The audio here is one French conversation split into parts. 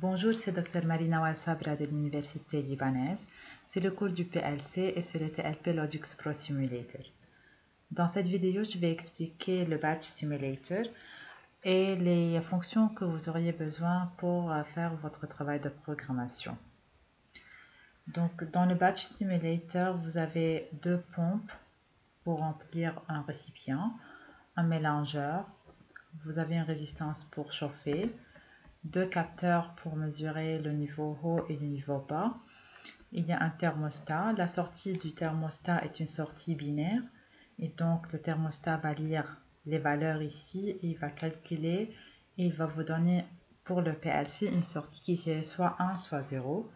Bonjour, c'est Dr Marina Walsabra de l'Université libanaise. C'est le cours du PLC et c'est le TLP Logics Pro Simulator. Dans cette vidéo, je vais expliquer le Batch Simulator et les fonctions que vous auriez besoin pour faire votre travail de programmation. Donc, dans le Batch Simulator, vous avez deux pompes pour remplir un récipient, un mélangeur, vous avez une résistance pour chauffer, deux capteurs pour mesurer le niveau haut et le niveau bas. Il y a un thermostat. La sortie du thermostat est une sortie binaire. Et donc, le thermostat va lire les valeurs ici. Et il va calculer et il va vous donner pour le PLC une sortie qui est soit 1, soit 0.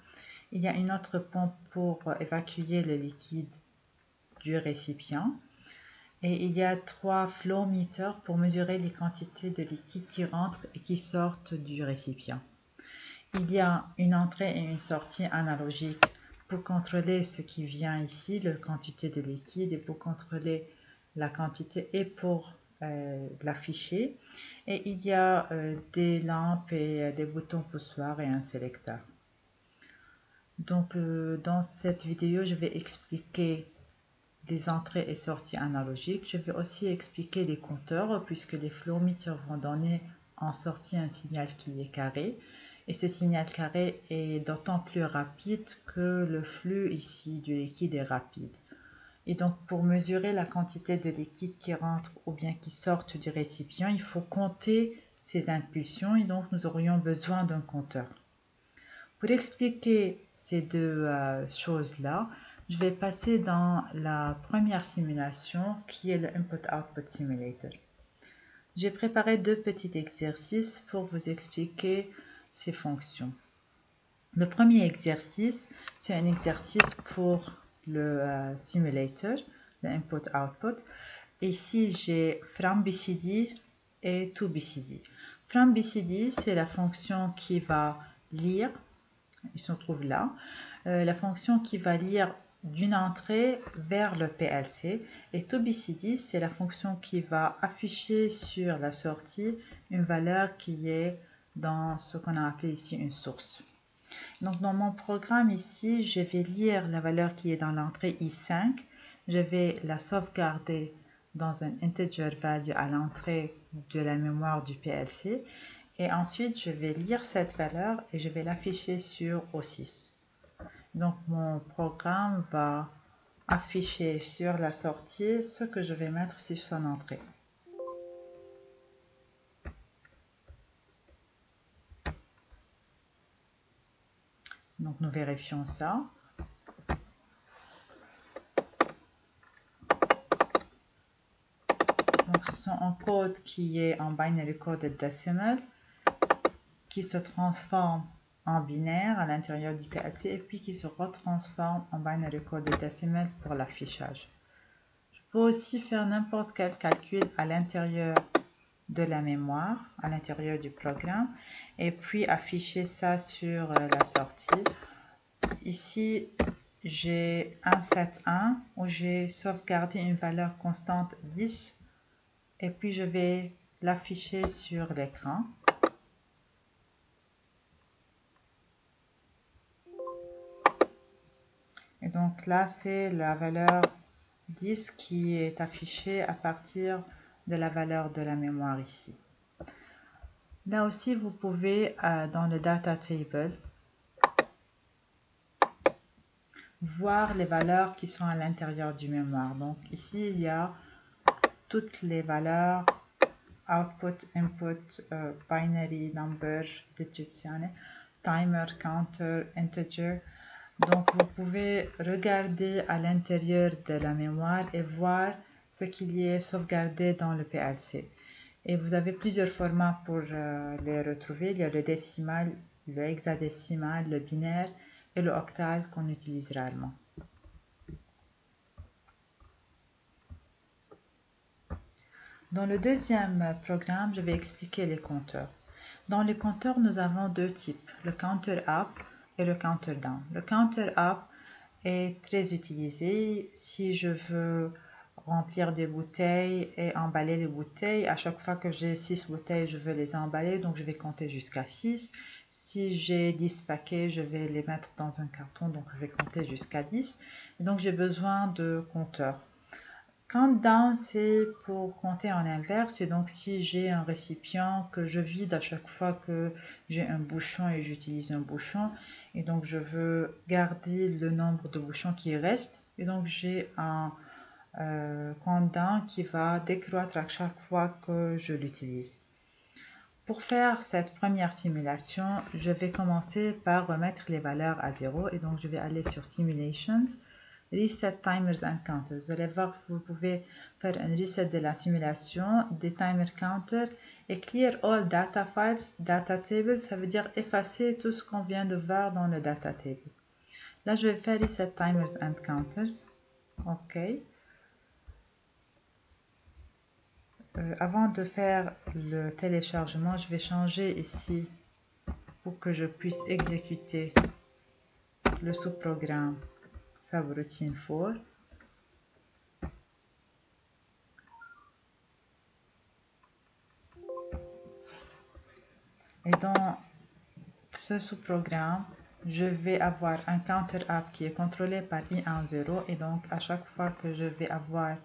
Il y a une autre pompe pour évacuer le liquide du récipient. Et il y a trois flow meters pour mesurer les quantités de liquide qui rentrent et qui sortent du récipient. Il y a une entrée et une sortie analogique pour contrôler ce qui vient ici, la quantité de liquide, et pour contrôler la quantité et pour l'afficher. Et il y a des lampes et des boutons poussoirs et un sélecteur. Donc, dans cette vidéo, je vais expliquer les entrées et sorties analogiques. Je vais aussi expliquer les compteurs puisque les flow meters vont donner en sortie un signal qui est carré. Et ce signal carré est d'autant plus rapide que le flux ici du liquide est rapide. Et donc pour mesurer la quantité de liquide qui rentre ou bien qui sortent du récipient, il faut compter ces impulsions et donc nous aurions besoin d'un compteur. Pour expliquer ces deux choses-là, je vais passer dans la première simulation qui est le Input-Output Simulator. J'ai préparé deux petits exercices pour vous expliquer ces fonctions. Le premier exercice, c'est un exercice pour le simulator, le Input-Output. Ici, j'ai from BCD et to BCD. From BCD, c'est la fonction qui va lire, il se trouve là, la fonction qui va lire d'une entrée vers le PLC, et to BCD, c'est la fonction qui va afficher sur la sortie une valeur qui est dans ce qu'on a appelé ici une source. Donc dans mon programme ici, je vais lire la valeur qui est dans l'entrée I5, je vais la sauvegarder dans un integer value à l'entrée de la mémoire du PLC, et ensuite je vais lire cette valeur et je vais l'afficher sur O6. Donc mon programme va afficher sur la sortie ce que je vais mettre sur son entrée. Donc nous vérifions ça. Donc ce sont un code qui est en binary coded decimal qui se transforme en binaire à l'intérieur du PLC et puis qui se retransforme en binary coded decimal pour l'affichage. Je peux aussi faire n'importe quel calcul à l'intérieur de la mémoire, à l'intérieur du programme, et puis afficher ça sur la sortie. Ici, j'ai un set1 où j'ai sauvegardé une valeur constante 10 et puis je vais l'afficher sur l'écran. Et donc là, c'est la valeur 10 qui est affichée à partir de la valeur de la mémoire ici. Là aussi, vous pouvez, dans le data table, voir les valeurs qui sont à l'intérieur du mémoire. Donc ici, il y a toutes les valeurs output, input, binary, number, digitazione, timer, counter, integer. Donc vous pouvez regarder à l'intérieur de la mémoire et voir ce qu'il y est sauvegardé dans le PLC. Et vous avez plusieurs formats pour les retrouver. Il y a le décimal, le hexadécimal, le binaire et le octal qu'on utilise rarement. Dans le deuxième programme, je vais expliquer les compteurs. Dans les compteurs, nous avons deux types, le counter up et le counter down. Le counter up est très utilisé si je veux remplir des bouteilles et emballer les bouteilles. À chaque fois que j'ai 6 bouteilles, je veux les emballer, donc je vais compter jusqu'à 6. Si j'ai 10 paquets, je vais les mettre dans un carton, donc je vais compter jusqu'à 10. Et donc j'ai besoin de compteurs. Countdown, c'est pour compter en inverse. Et donc si j'ai un récipient que je vide à chaque fois que j'ai un bouchon et j'utilise un bouchon, et donc je veux garder le nombre de bouchons qui restent, et donc j'ai un countdown qui va décroître à chaque fois que je l'utilise. Pour faire cette première simulation, je vais commencer par remettre les valeurs à 0 et donc je vais aller sur Simulations, Reset Timers and Counters. Vous allez voir que vous pouvez faire un reset de la simulation, des timer counters et Clear All Data Files, Data Table, ça veut dire effacer tout ce qu'on vient de voir dans le Data Table. Là, je vais faire Reset Timers and Counters. OK. Avant de faire le téléchargement, je vais changer ici pour que je puisse exécuter le sous-programme Subroutine for. Et dans ce sous-programme, je vais avoir un counter app qui est contrôlé par i10 et donc à chaque fois que je vais avoir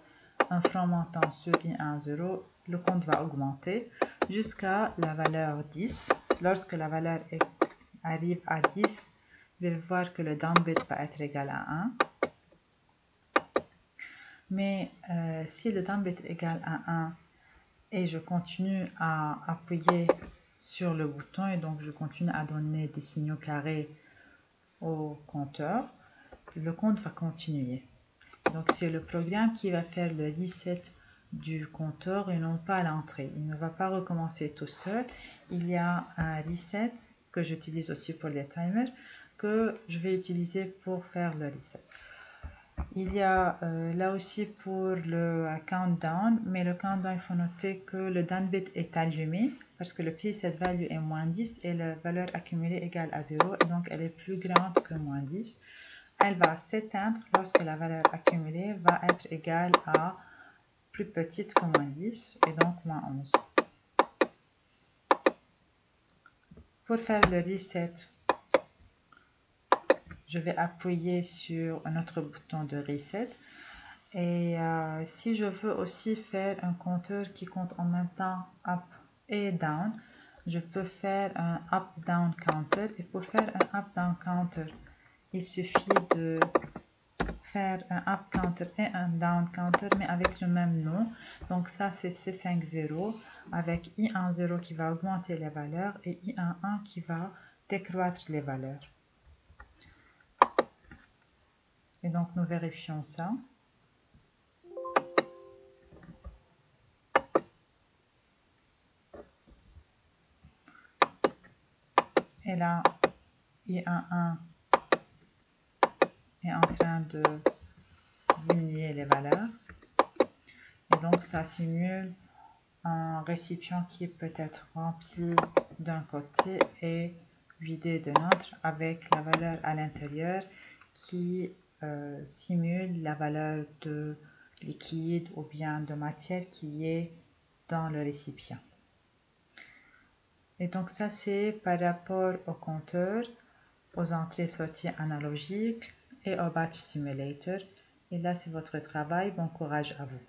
un franc montant sur i10, le compte va augmenter jusqu'à la valeur 10. Lorsque la valeur arrive à 10, je vais voir que le downbit va être égal à 1. Mais si le downbit est égal à 1 et je continue à appuyer sur le bouton et donc je continue à donner des signaux carrés au compteur, le compte va continuer. Donc c'est le programme qui va faire le reset du compteur et non pas l'entrée. Il ne va pas recommencer tout seul. Il y a un reset que j'utilise aussi pour les timers que je vais utiliser pour faire le reset. Il y a là aussi pour le countdown, mais le countdown, il faut noter que le downbit est allumé parce que le preset value est moins 10 et la valeur accumulée égale à 0 et donc elle est plus grande que moins 10. Elle va s'éteindre lorsque la valeur accumulée va être égale à plus petite que moins 10 et donc moins 11. Pour faire le reset, je vais appuyer sur un autre bouton de reset. Et si je veux aussi faire un compteur qui compte en même temps up et down, je peux faire un up-down counter. Et pour faire un up-down counter, il suffit de faire un up counter et un down counter, mais avec le même nom. Donc ça, c'est C50 avec I10 qui va augmenter les valeurs et I11 qui va décroître les valeurs. Et donc, nous vérifions ça. Et là, I11 est en train de diminuer les valeurs. Et donc, ça simule un récipient qui peut être rempli d'un côté et vidé de l'autre avec la valeur à l'intérieur qui simule la valeur de liquide ou bien de matière qui est dans le récipient. Et donc ça, c'est par rapport au compteur, aux entrées-sorties analogiques et au batch simulator. Et là, c'est votre travail. Bon courage à vous.